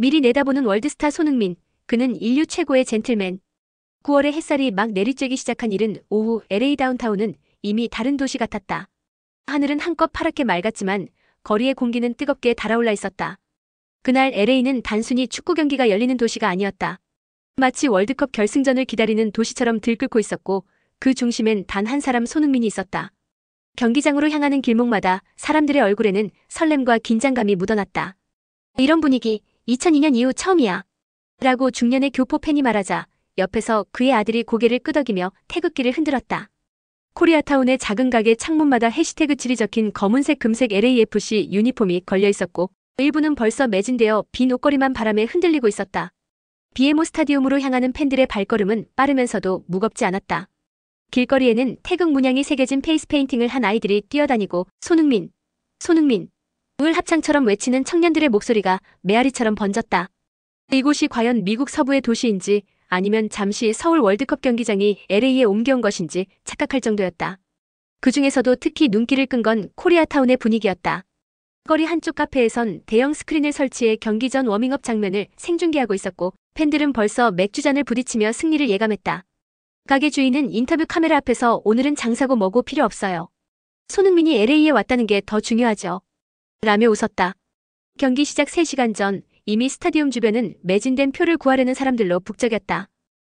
미리 내다보는 월드스타 손흥민. 그는 인류 최고의 젠틀맨. 9월에 햇살이 막 내리쬐기 시작한 이른 오후 LA 다운타운은 이미 다른 도시 같았다. 하늘은 한껏 파랗게 맑았지만 거리의 공기는 뜨겁게 달아올라 있었다. 그날 LA는 단순히 축구 경기가 열리는 도시가 아니었다. 마치 월드컵 결승전을 기다리는 도시처럼 들끓고 있었고 그 중심엔 단 한 사람 손흥민이 있었다. 경기장으로 향하는 길목마다 사람들의 얼굴에는 설렘과 긴장감이 묻어났다. 이런 분위기 2002년 이후 처음이야. 라고 중년의 교포 팬이 말하자 옆에서 그의 아들이 고개를 끄덕이며 태극기를 흔들었다. 코리아타운의 작은 가게 창문마다 해시태그 칠이 적힌 검은색 금색 LAFC 유니폼이 걸려 있었고 일부는 벌써 매진되어 빈 옷걸이만 바람에 흔들리고 있었다. BMO 스타디움으로 향하는 팬들의 발걸음은 빠르면서도 무겁지 않았다. 길거리에는 태극 문양이 새겨진 페이스 페인팅을 한 아이들이 뛰어다니고 손흥민, 손흥민 을 합창처럼 외치는 청년들의 목소리가 메아리처럼 번졌다. 이곳이 과연 미국 서부의 도시인지 아니면 잠시 서울 월드컵 경기장이 LA에 옮겨온 것인지 착각할 정도였다. 그 중에서도 특히 눈길을 끈 건 코리아타운의 분위기였다. 거리 한쪽 카페에선 대형 스크린을 설치해 경기 전 워밍업 장면을 생중계하고 있었고 팬들은 벌써 맥주잔을 부딪히며 승리를 예감했다. 가게 주인은 인터뷰 카메라 앞에서 오늘은 장사고 뭐고 필요 없어요. 손흥민이 LA에 왔다는 게 더 중요하죠. 라며 웃었다. 경기 시작 3시간 전 이미 스타디움 주변은 매진된 표를 구하려는 사람들로 북적였다.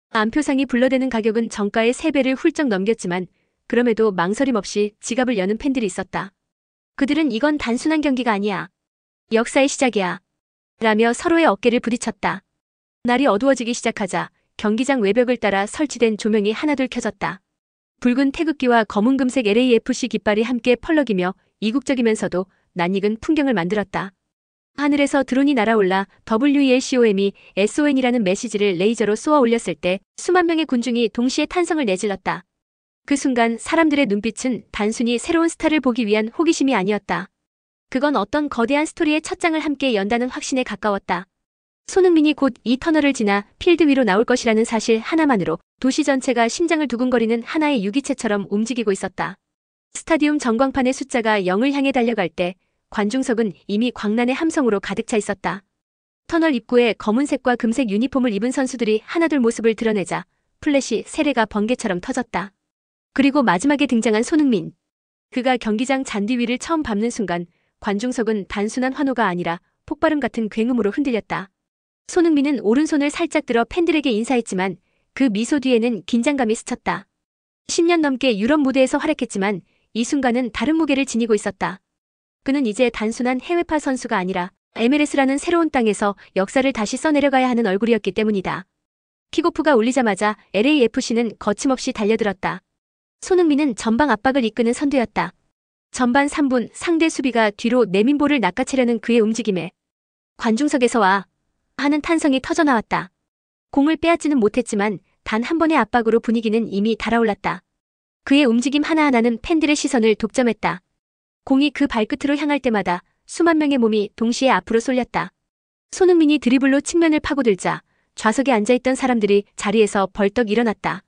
안표상이 불러대는 가격은 정가의 3배를 훌쩍 넘겼지만 그럼에도 망설임 없이 지갑을 여는 팬들이 있었다. 그들은 이건 단순한 경기가 아니야. 역사의 시작이야. 라며 서로의 어깨를 부딪혔다. 날이 어두워지기 시작하자 경기장 외벽을 따라 설치된 조명이 하나둘 켜졌다. 붉은 태극기와 검은 금색 LAFC 깃발이 함께 펄럭이며 이국적이면서도 낯익은 풍경을 만들었다. 하늘에서 드론이 날아올라 WELCOM이 SON이라는 메시지를 레이저로 쏘아 올렸을 때 수만 명의 군중이 동시에 탄성을 내질렀다. 그 순간 사람들의 눈빛은 단순히 새로운 스타를 보기 위한 호기심이 아니었다. 그건 어떤 거대한 스토리의 첫 장을 함께 연다는 확신에 가까웠다. 손흥민이 곧 이 터널을 지나 필드 위로 나올 것이라는 사실 하나만으로 도시 전체가 심장을 두근거리는 하나의 유기체처럼 움직이고 있었다. 스타디움 전광판의 숫자가 0을 향해 달려갈 때 관중석은 이미 광란의 함성으로 가득 차 있었다. 터널 입구에 검은색과 금색 유니폼을 입은 선수들이 하나둘 모습을 드러내자 플래시 세례가 번개처럼 터졌다. 그리고 마지막에 등장한 손흥민. 그가 경기장 잔디 위를 처음 밟는 순간 관중석은 단순한 환호가 아니라 폭발음 같은 굉음으로 흔들렸다. 손흥민은 오른손을 살짝 들어 팬들에게 인사했지만 그 미소 뒤에는 긴장감이 스쳤다. 10년 넘게 유럽 무대에서 활약했지만 이 순간은 다른 무게를 지니고 있었다. 그는 이제 단순한 해외파 선수가 아니라 MLS라는 새로운 땅에서 역사를 다시 써내려가야 하는 얼굴이었기 때문이다. 킥오프가 울리자마자 LAFC는 거침없이 달려들었다. 손흥민은 전방 압박을 이끄는 선두였다. 전반 3분 상대 수비가 뒤로 내민 볼을 낚아채려는 그의 움직임에 관중석에서 와 하는 탄성이 터져나왔다. 공을 빼앗지는 못했지만 단 한 번의 압박으로 분위기는 이미 달아올랐다. 그의 움직임 하나하나는 팬들의 시선을 독점했다. 공이 그 발끝으로 향할 때마다 수만 명의 몸이 동시에 앞으로 쏠렸다. 손흥민이 드리블로 측면을 파고들자 좌석에 앉아있던 사람들이 자리에서 벌떡 일어났다.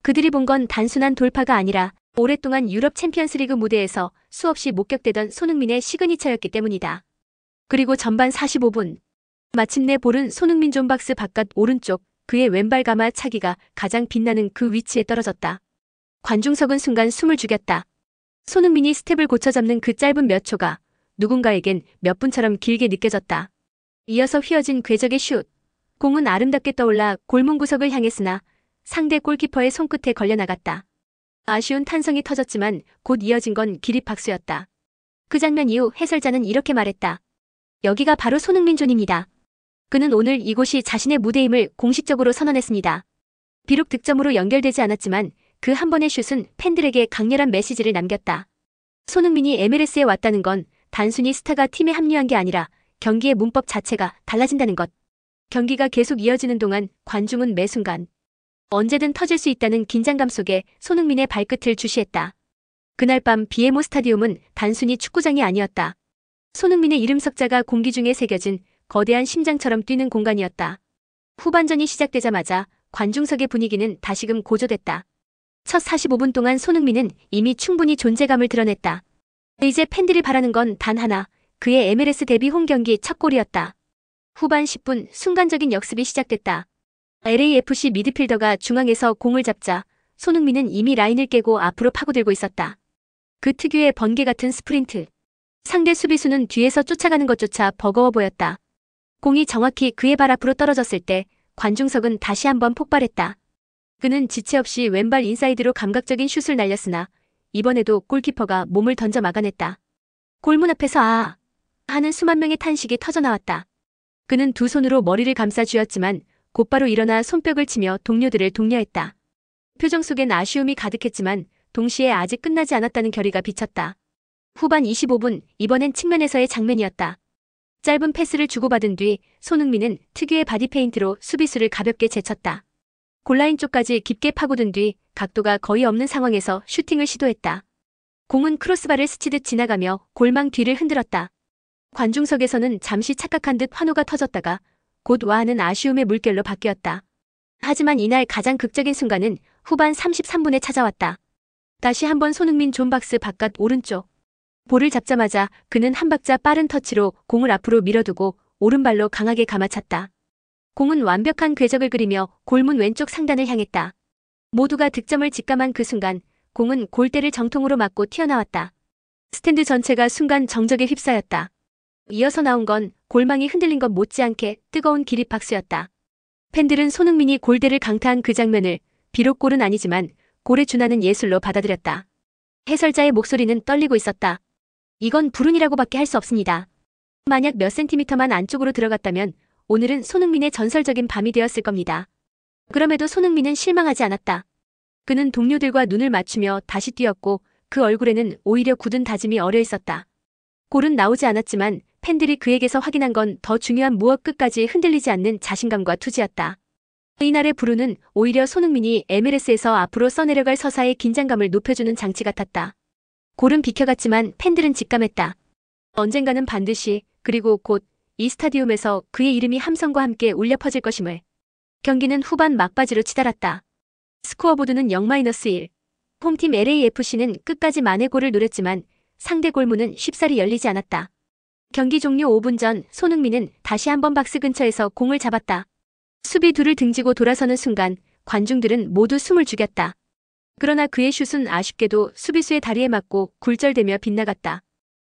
그들이 본 건 단순한 돌파가 아니라 오랫동안 유럽 챔피언스리그 무대에서 수없이 목격되던 손흥민의 시그니처였기 때문이다. 그리고 전반 45분. 마침내 볼은 손흥민 존박스 바깥 오른쪽 그의 왼발 가마 차기가 가장 빛나는 그 위치에 떨어졌다. 관중석은 순간 숨을 죽였다. 손흥민이 스텝을 고쳐잡는 그 짧은 몇 초가 누군가에겐 몇 분처럼 길게 느껴졌다. 이어서 휘어진 궤적의 슛. 공은 아름답게 떠올라 골문 구석을 향했으나 상대 골키퍼의 손끝에 걸려나갔다. 아쉬운 탄성이 터졌지만 곧 이어진 건 기립박수였다. 그 장면 이후 해설자는 이렇게 말했다. 여기가 바로 손흥민 존입니다. 그는 오늘 이곳이 자신의 무대임을 공식적으로 선언했습니다. 비록 득점으로 연결되지 않았지만 그 한 번의 슛은 팬들에게 강렬한 메시지를 남겼다. 손흥민이 MLS에 왔다는 건 단순히 스타가 팀에 합류한 게 아니라 경기의 문법 자체가 달라진다는 것. 경기가 계속 이어지는 동안 관중은 매 순간 언제든 터질 수 있다는 긴장감 속에 손흥민의 발끝을 주시했다. 그날 밤 BMO 스타디움은 단순히 축구장이 아니었다. 손흥민의 이름 석자가 공기 중에 새겨진 거대한 심장처럼 뛰는 공간이었다. 후반전이 시작되자마자 관중석의 분위기는 다시금 고조됐다. 첫 45분 동안 손흥민은 이미 충분히 존재감을 드러냈다. 이제 팬들이 바라는 건 단 하나, 그의 MLS 데뷔 홈 경기 첫 골이었다. 후반 10분 순간적인 역습이 시작됐다. LAFC 미드필더가 중앙에서 공을 잡자 손흥민은 이미 라인을 깨고 앞으로 파고들고 있었다. 그 특유의 번개 같은 스프린트. 상대 수비수는 뒤에서 쫓아가는 것조차 버거워 보였다. 공이 정확히 그의 발 앞으로 떨어졌을 때 관중석은 다시 한번 폭발했다. 그는 지체 없이 왼발 인사이드로 감각적인 슛을 날렸으나 이번에도 골키퍼가 몸을 던져 막아냈다. 골문 앞에서 아 하는 수만 명의 탄식이 터져나왔다. 그는 두 손으로 머리를 감싸 쥐었지만 곧바로 일어나 손뼉을 치며 동료들을 독려했다. 표정 속엔 아쉬움이 가득했지만 동시에 아직 끝나지 않았다는 결의가 비쳤다. 후반 25분, 이번엔 측면에서의 장면이었다. 짧은 패스를 주고받은 뒤 손흥민은 특유의 바디페인트로 수비수를 가볍게 제쳤다. 골라인 쪽까지 깊게 파고든 뒤 각도가 거의 없는 상황에서 슈팅을 시도했다. 공은 크로스바를 스치듯 지나가며 골망 뒤를 흔들었다. 관중석에서는 잠시 착각한 듯 환호가 터졌다가 곧 와하는 아쉬움의 물결로 바뀌었다. 하지만 이날 가장 극적인 순간은 후반 33분에 찾아왔다. 다시 한번 손흥민 존박스 바깥 오른쪽. 볼을 잡자마자 그는 한 박자 빠른 터치로 공을 앞으로 밀어두고 오른발로 강하게 감아찼다. 공은 완벽한 궤적을 그리며 골문 왼쪽 상단을 향했다. 모두가 득점을 직감한 그 순간 공은 골대를 정통으로 맞고 튀어나왔다. 스탠드 전체가 순간 정적에 휩싸였다. 이어서 나온 건 골망이 흔들린 것 못지않게 뜨거운 기립박수였다. 팬들은 손흥민이 골대를 강타한 그 장면을 비록 골은 아니지만 골에 준하는 예술로 받아들였다. 해설자의 목소리는 떨리고 있었다. 이건 불운이라고밖에 할 수 없습니다. 만약 몇 센티미터만 안쪽으로 들어갔다면 오늘은 손흥민의 전설적인 밤이 되었을 겁니다. 그럼에도 손흥민은 실망하지 않았다. 그는 동료들과 눈을 맞추며 다시 뛰었고 그 얼굴에는 오히려 굳은 다짐이 어려 있었다. 골은 나오지 않았지만 팬들이 그에게서 확인한 건 더 중요한 무엇 끝까지 흔들리지 않는 자신감과 투지였다. 이날의 불운은 오히려 손흥민이 MLS에서 앞으로 써내려갈 서사의 긴장감을 높여주는 장치 같았다. 골은 비켜갔지만 팬들은 직감했다. 언젠가는 반드시 그리고 곧 이 스타디움에서 그의 이름이 함성과 함께 울려 퍼질 것임을. 경기는 후반 막바지로 치달았다. 스코어보드는 0-1. 홈팀 LAFC는 끝까지 만회골을 노렸지만 상대 골문은 쉽사리 열리지 않았다. 경기 종료 5분 전 손흥민은 다시 한번 박스 근처에서 공을 잡았다. 수비 둘을 등지고 돌아서는 순간 관중들은 모두 숨을 죽였다. 그러나 그의 슛은 아쉽게도 수비수의 다리에 맞고 굴절되며 빗나갔다.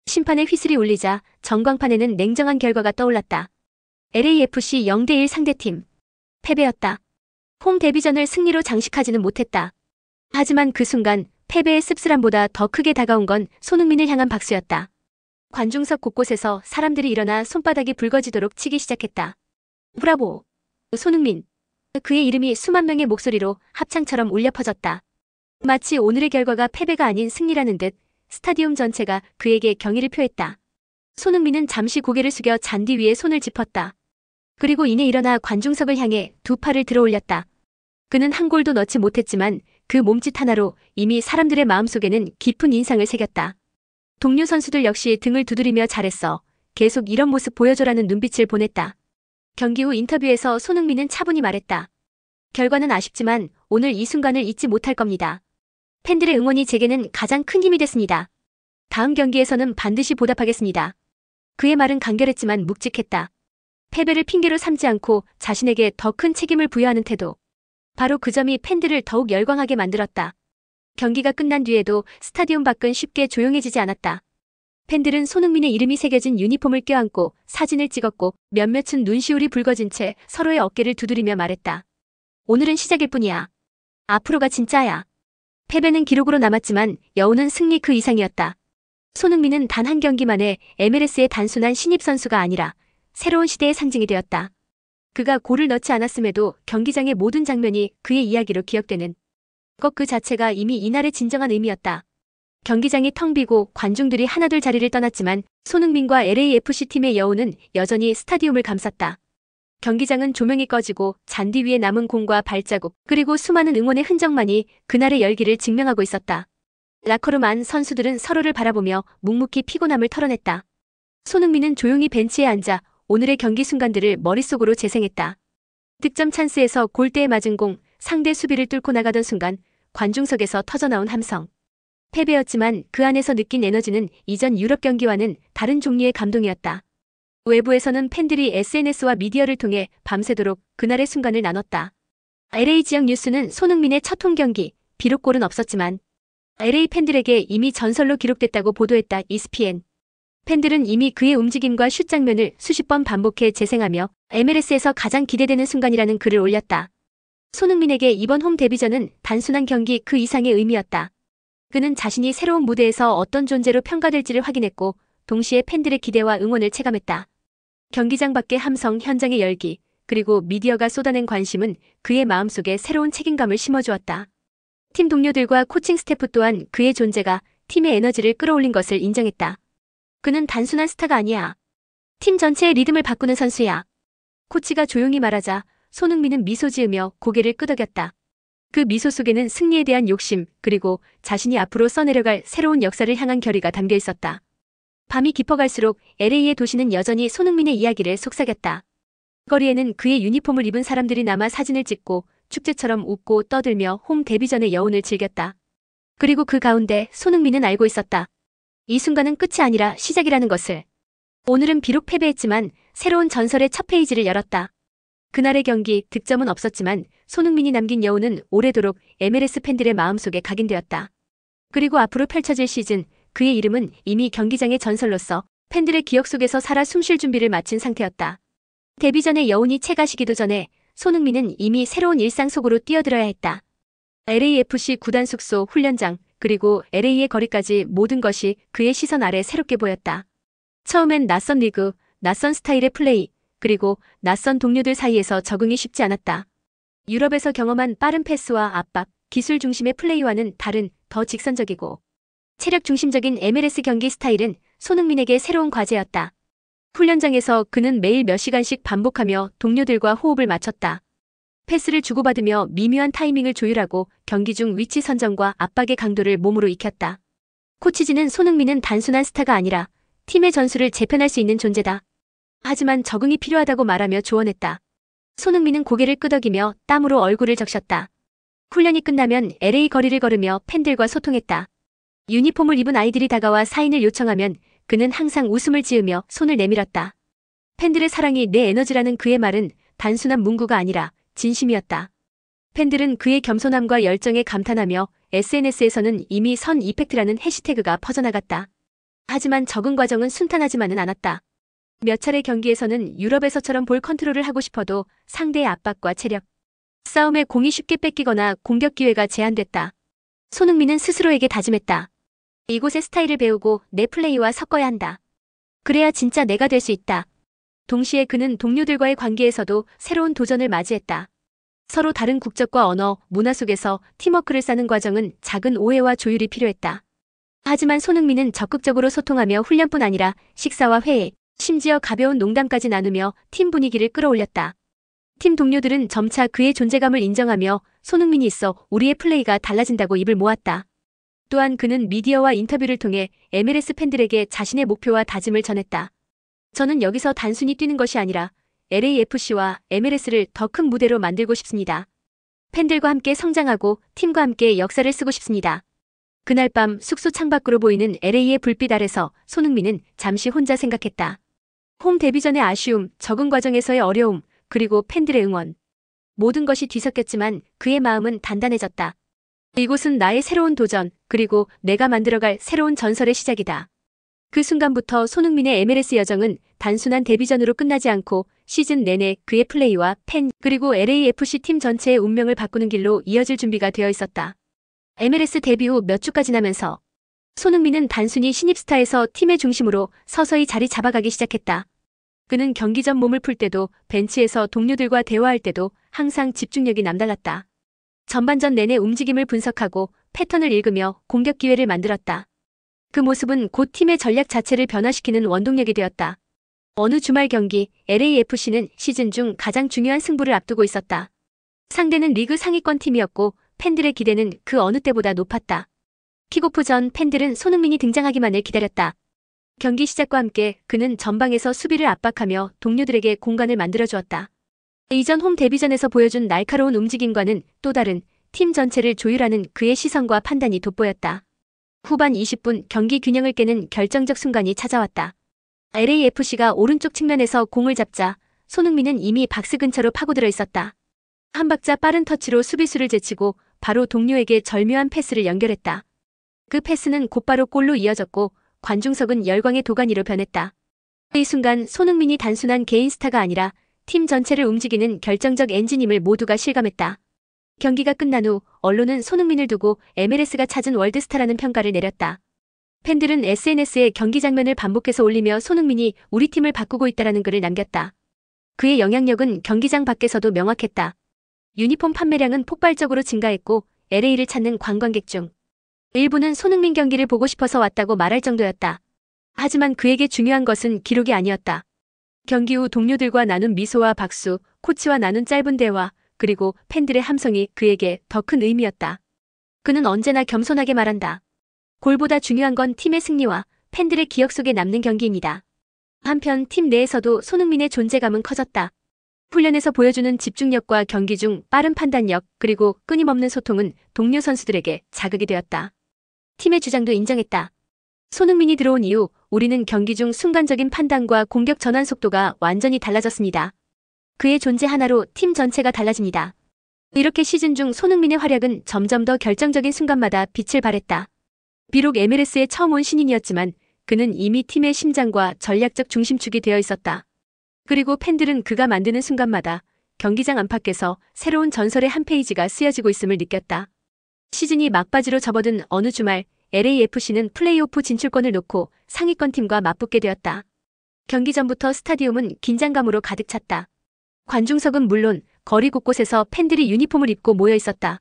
심판의 휘슬이 울리자 전광판에는 냉정한 결과가 떠올랐다. LAFC 0-1 상대팀. 패배였다. 홈 데뷔전을 승리로 장식하지는 못했다. 하지만 그 순간 패배의 씁쓸함보다 더 크게 다가온 건 손흥민을 향한 박수였다. 관중석 곳곳에서 사람들이 일어나 손바닥이 붉어지도록 치기 시작했다. 브라보! 손흥민! 그의 이름이 수만 명의 목소리로 합창처럼 울려 퍼졌다. 마치 오늘의 결과가 패배가 아닌 승리라는 듯 스타디움 전체가 그에게 경의를 표했다. 손흥민은 잠시 고개를 숙여 잔디 위에 손을 짚었다. 그리고 이내 일어나 관중석을 향해 두 팔을 들어 올렸다. 그는 한 골도 넣지 못했지만 그 몸짓 하나로 이미 사람들의 마음속에는 깊은 인상을 새겼다. 동료 선수들 역시 등을 두드리며 잘했어. 계속 이런 모습 보여줘라는 눈빛을 보냈다. 경기 후 인터뷰에서 손흥민은 차분히 말했다. 결과는 아쉽지만 오늘 이 순간을 잊지 못할 겁니다. 팬들의 응원이 제게는 가장 큰 힘이 됐습니다. 다음 경기에서는 반드시 보답하겠습니다. 그의 말은 간결했지만 묵직했다. 패배를 핑계로 삼지 않고 자신에게 더 큰 책임을 부여하는 태도. 바로 그 점이 팬들을 더욱 열광하게 만들었다. 경기가 끝난 뒤에도 스타디움 밖은 쉽게 조용해지지 않았다. 팬들은 손흥민의 이름이 새겨진 유니폼을 껴안고 사진을 찍었고 몇몇은 눈시울이 붉어진 채 서로의 어깨를 두드리며 말했다. 오늘은 시작일 뿐이야. 앞으로가 진짜야. 패배는 기록으로 남았지만 여우는 승리 그 이상이었다. 손흥민은 단 한 경기 만에 MLS의 단순한 신입 선수가 아니라 새로운 시대의 상징이 되었다. 그가 골을 넣지 않았음에도 경기장의 모든 장면이 그의 이야기로 기억되는 것 그 자체가 이미 이날의 진정한 의미였다. 경기장이 텅 비고 관중들이 하나둘 자리를 떠났지만 손흥민과 LAFC 팀의 여우는 여전히 스타디움을 감쌌다. 경기장은 조명이 꺼지고 잔디 위에 남은 공과 발자국 그리고 수많은 응원의 흔적만이 그날의 열기를 증명하고 있었다. 라커룸 안 선수들은 서로를 바라보며 묵묵히 피곤함을 털어냈다. 손흥민은 조용히 벤치에 앉아 오늘의 경기 순간들을 머릿속으로 재생했다. 득점 찬스에서 골대에 맞은 공, 상대 수비를 뚫고 나가던 순간 관중석에서 터져나온 함성. 패배였지만 그 안에서 느낀 에너지는 이전 유럽 경기와는 다른 종류의 감동이었다. 외부에서는 팬들이 SNS와 미디어를 통해 밤새도록 그날의 순간을 나눴다. LA 지역 뉴스는 손흥민의 첫 홈 경기, 비록 골은 없었지만 LA 팬들에게 이미 전설로 기록됐다고 보도했다. ESPN. 팬들은 이미 그의 움직임과 슛 장면을 수십 번 반복해 재생하며 MLS에서 가장 기대되는 순간이라는 글을 올렸다. 손흥민에게 이번 홈 데뷔전은 단순한 경기 그 이상의 의미였다. 그는 자신이 새로운 무대에서 어떤 존재로 평가될지를 확인했고 동시에 팬들의 기대와 응원을 체감했다. 경기장 밖의 함성, 현장의 열기, 그리고 미디어가 쏟아낸 관심은 그의 마음속에 새로운 책임감을 심어주었다. 팀 동료들과 코칭 스태프 또한 그의 존재가 팀의 에너지를 끌어올린 것을 인정했다. 그는 단순한 스타가 아니야. 팀 전체의 리듬을 바꾸는 선수야. 코치가 조용히 말하자 손흥민은 미소 지으며 고개를 끄덕였다. 그 미소 속에는 승리에 대한 욕심, 그리고 자신이 앞으로 써내려갈 새로운 역사를 향한 결의가 담겨 있었다. 밤이 깊어갈수록 LA의 도시는 여전히 손흥민의 이야기를 속삭였다. 거리에는 그의 유니폼을 입은 사람들이 남아 사진을 찍고 축제처럼 웃고 떠들며 홈 데뷔전의 여운을 즐겼다. 그리고 그 가운데 손흥민은 알고 있었다. 이 순간은 끝이 아니라 시작이라는 것을. 오늘은 비록 패배했지만 새로운 전설의 첫 페이지를 열었다. 그날의 경기, 득점은 없었지만 손흥민이 남긴 여운은 오래도록 MLS 팬들의 마음속에 각인되었다. 그리고 앞으로 펼쳐질 시즌, 그의 이름은 이미 경기장의 전설로서 팬들의 기억 속에서 살아 숨쉴 준비를 마친 상태였다. 데뷔전의 여운이 채가시기도 전에 손흥민은 이미 새로운 일상 속으로 뛰어들어야 했다. LAFC 구단 숙소, 훈련장, 그리고 LA의 거리까지 모든 것이 그의 시선 아래 새롭게 보였다. 처음엔 낯선 리그, 낯선 스타일의 플레이, 그리고 낯선 동료들 사이에서 적응이 쉽지 않았다. 유럽에서 경험한 빠른 패스와 압박, 기술 중심의 플레이와는 다른 더 직선적이고 체력 중심적인 MLS 경기 스타일은 손흥민에게 새로운 과제였다. 훈련장에서 그는 매일 몇 시간씩 반복하며 동료들과 호흡을 맞췄다. 패스를 주고받으며 미묘한 타이밍을 조율하고 경기 중 위치 선정과 압박의 강도를 몸으로 익혔다. 코치진은 손흥민은 단순한 스타가 아니라 팀의 전술을 재편할 수 있는 존재다. 하지만 적응이 필요하다고 말하며 조언했다. 손흥민은 고개를 끄덕이며 땀으로 얼굴을 적셨다. 훈련이 끝나면 LA 거리를 걸으며 팬들과 소통했다. 유니폼을 입은 아이들이 다가와 사인을 요청하면 그는 항상 웃음을 지으며 손을 내밀었다. 팬들의 사랑이 내 에너지라는 그의 말은 단순한 문구가 아니라 진심이었다. 팬들은 그의 겸손함과 열정에 감탄하며 SNS에서는 이미 선 이펙트라는 해시태그가 퍼져나갔다. 하지만 적응 과정은 순탄하지만은 않았다. 몇 차례 경기에서는 유럽에서처럼 볼 컨트롤을 하고 싶어도 상대의 압박과 체력, 싸움에 공이 쉽게 뺏기거나 공격 기회가 제한됐다. 손흥민은 스스로에게 다짐했다. 이곳의 스타일을 배우고 내 플레이와 섞어야 한다. 그래야 진짜 내가 될 수 있다. 동시에 그는 동료들과의 관계에서도 새로운 도전을 맞이했다. 서로 다른 국적과 언어, 문화 속에서 팀워크를 쌓는 과정은 작은 오해와 조율이 필요했다. 하지만 손흥민은 적극적으로 소통하며 훈련뿐 아니라 식사와 회의, 심지어 가벼운 농담까지 나누며 팀 분위기를 끌어올렸다. 팀 동료들은 점차 그의 존재감을 인정하며 손흥민이 있어 우리의 플레이가 달라진다고 입을 모았다. 또한 그는 미디어와 인터뷰를 통해 MLS 팬들에게 자신의 목표와 다짐을 전했다. 저는 여기서 단순히 뛰는 것이 아니라 LAFC와 MLS를 더 큰 무대로 만들고 싶습니다. 팬들과 함께 성장하고 팀과 함께 역사를 쓰고 싶습니다. 그날 밤 숙소 창밖으로 보이는 LA의 불빛 아래서 손흥민은 잠시 혼자 생각했다. 홈 데뷔전의 아쉬움, 적응 과정에서의 어려움, 그리고 팬들의 응원. 모든 것이 뒤섞였지만 그의 마음은 단단해졌다. 이곳은 나의 새로운 도전, 그리고 내가 만들어갈 새로운 전설의 시작이다. 그 순간부터 손흥민의 MLS 여정은 단순한 데뷔전으로 끝나지 않고 시즌 내내 그의 플레이와 팬, 그리고 LAFC 팀 전체의 운명을 바꾸는 길로 이어질 준비가 되어 있었다. MLS 데뷔 후 몇 주가 지나면서 손흥민은 단순히 신입스타에서 팀의 중심으로 서서히 자리 잡아가기 시작했다. 그는 경기 전 몸을 풀 때도 벤치에서 동료들과 대화할 때도 항상 집중력이 남달랐다. 전반전 내내 움직임을 분석하고 패턴을 읽으며 공격 기회를 만들었다. 그 모습은 곧 팀의 전략 자체를 변화시키는 원동력이 되었다. 어느 주말 경기, LAFC는 시즌 중 가장 중요한 승부를 앞두고 있었다. 상대는 리그 상위권 팀이었고 팬들의 기대는 그 어느 때보다 높았다. 킥오프 전 팬들은 손흥민이 등장하기만을 기다렸다. 경기 시작과 함께 그는 전방에서 수비를 압박하며 동료들에게 공간을 만들어주었다. 이전 홈 데뷔전에서 보여준 날카로운 움직임과는 또 다른 팀 전체를 조율하는 그의 시선과 판단이 돋보였다. 후반 20분 경기 균형을 깨는 결정적 순간이 찾아왔다. LAFC가 오른쪽 측면에서 공을 잡자 손흥민은 이미 박스 근처로 파고들어 있었다. 한 박자 빠른 터치로 수비수를 제치고 바로 동료에게 절묘한 패스를 연결했다. 그 패스는 곧바로 골로 이어졌고 관중석은 열광의 도가니로 변했다. 이 순간 손흥민이 단순한 개인 스타가 아니라 팀 전체를 움직이는 결정적 엔진임을 모두가 실감했다. 경기가 끝난 후 언론은 손흥민을 두고 MLS가 찾은 월드스타라는 평가를 내렸다. 팬들은 SNS에 경기 장면을 반복해서 올리며 손흥민이 우리 팀을 바꾸고 있다라는 글을 남겼다. 그의 영향력은 경기장 밖에서도 명확했다. 유니폼 판매량은 폭발적으로 증가했고 LA를 찾는 관광객 중 일부는 손흥민 경기를 보고 싶어서 왔다고 말할 정도였다. 하지만 그에게 중요한 것은 기록이 아니었다. 경기 후 동료들과 나눈 미소와 박수, 코치와 나눈 짧은 대화, 그리고 팬들의 함성이 그에게 더 큰 의미였다. 그는 언제나 겸손하게 말한다. 골보다 중요한 건 팀의 승리와 팬들의 기억 속에 남는 경기입니다. 한편 팀 내에서도 손흥민의 존재감은 커졌다. 훈련에서 보여주는 집중력과 경기 중 빠른 판단력 그리고 끊임없는 소통은 동료 선수들에게 자극이 되었다. 팀의 주장도 인정했다. 손흥민이 들어온 이후 우리는 경기 중 순간적인 판단과 공격 전환 속도가 완전히 달라졌습니다. 그의 존재 하나로 팀 전체가 달라집니다. 이렇게 시즌 중 손흥민의 활약은 점점 더 결정적인 순간마다 빛을 발했다. 비록 MLS에 처음 온 신인이었지만 그는 이미 팀의 심장과 전략적 중심축이 되어 있었다. 그리고 팬들은 그가 만드는 순간마다 경기장 안팎에서 새로운 전설의 한 페이지가 쓰여지고 있음을 느꼈다. 시즌이 막바지로 접어든 어느 주말 LAFC는 플레이오프 진출권을 놓고 상위권 팀과 맞붙게 되었다. 경기 전부터 스타디움은 긴장감으로 가득 찼다. 관중석은 물론 거리 곳곳에서 팬들이 유니폼을 입고 모여 있었다.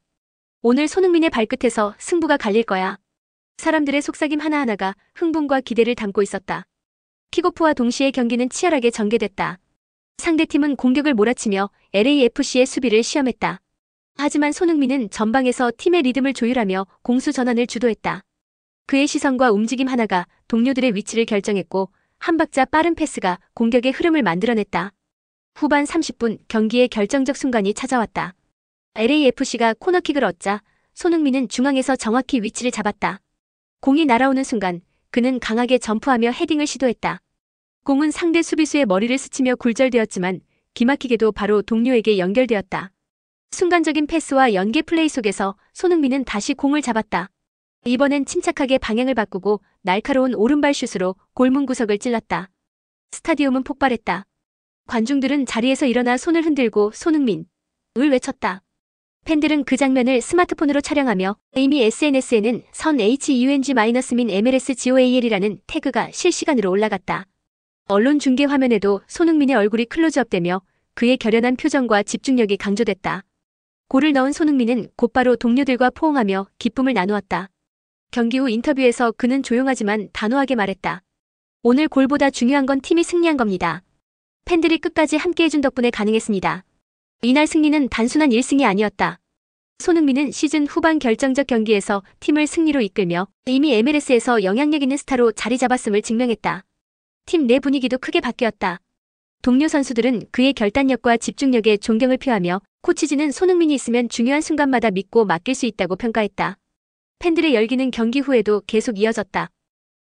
오늘 손흥민의 발끝에서 승부가 갈릴 거야. 사람들의 속삭임 하나하나가 흥분과 기대를 담고 있었다. 킥오프와 동시에 경기는 치열하게 전개됐다. 상대팀은 공격을 몰아치며 LAFC의 수비를 시험했다. 하지만 손흥민은 전방에서 팀의 리듬을 조율하며 공수 전환을 주도했다. 그의 시선과 움직임 하나가 동료들의 위치를 결정했고 한 박자 빠른 패스가 공격의 흐름을 만들어냈다. 후반 30분 경기의 결정적 순간이 찾아왔다. LAFC가 코너킥을 얻자 손흥민은 중앙에서 정확히 위치를 잡았다. 공이 날아오는 순간 그는 강하게 점프하며 헤딩을 시도했다. 공은 상대 수비수의 머리를 스치며 굴절되었지만 기막히게도 바로 동료에게 연결되었다. 순간적인 패스와 연계 플레이 속에서 손흥민은 다시 공을 잡았다. 이번엔 침착하게 방향을 바꾸고 날카로운 오른발 슛으로 골문 구석을 찔렀다. 스타디움은 폭발했다. 관중들은 자리에서 일어나 손을 흔들고 손흥민을 외쳤다. 팬들은 그 장면을 스마트폰으로 촬영하며 이미 SNS에는 선 HUNG-min MLSGOAL이라는 태그가 실시간으로 올라갔다. 언론 중계 화면에도 손흥민의 얼굴이 클로즈업되며 그의 결연한 표정과 집중력이 강조됐다. 골을 넣은 손흥민은 곧바로 동료들과 포옹하며 기쁨을 나누었다. 경기 후 인터뷰에서 그는 조용하지만 단호하게 말했다. 오늘 골보다 중요한 건 팀이 승리한 겁니다. 팬들이 끝까지 함께해준 덕분에 가능했습니다. 이날 승리는 단순한 1승이 아니었다. 손흥민은 시즌 후반 결정적 경기에서 팀을 승리로 이끌며 이미 MLS에서 영향력 있는 스타로 자리 잡았음을 증명했다. 팀 내 분위기도 크게 바뀌었다. 동료 선수들은 그의 결단력과 집중력에 존경을 표하며 코치진은 손흥민이 있으면 중요한 순간마다 믿고 맡길 수 있다고 평가했다. 팬들의 열기는 경기 후에도 계속 이어졌다.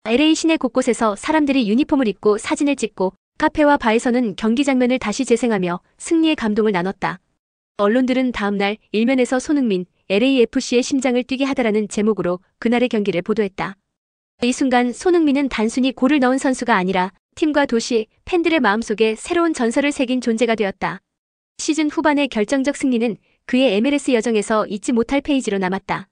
LA 시내 곳곳에서 사람들이 유니폼을 입고 사진을 찍고 카페와 바에서는 경기 장면을 다시 재생하며 승리의 감동을 나눴다. 언론들은 다음날 일면에서 손흥민, LAFC의 심장을 뛰게 하다라는 제목으로 그날의 경기를 보도했다. 이 순간 손흥민은 단순히 골을 넣은 선수가 아니라 팀과 도시, 팬들의 마음속에 새로운 전설을 새긴 존재가 되었다. 시즌 후반의 결정적 승리는 그의 MLS 여정에서 잊지 못할 페이지로 남았다.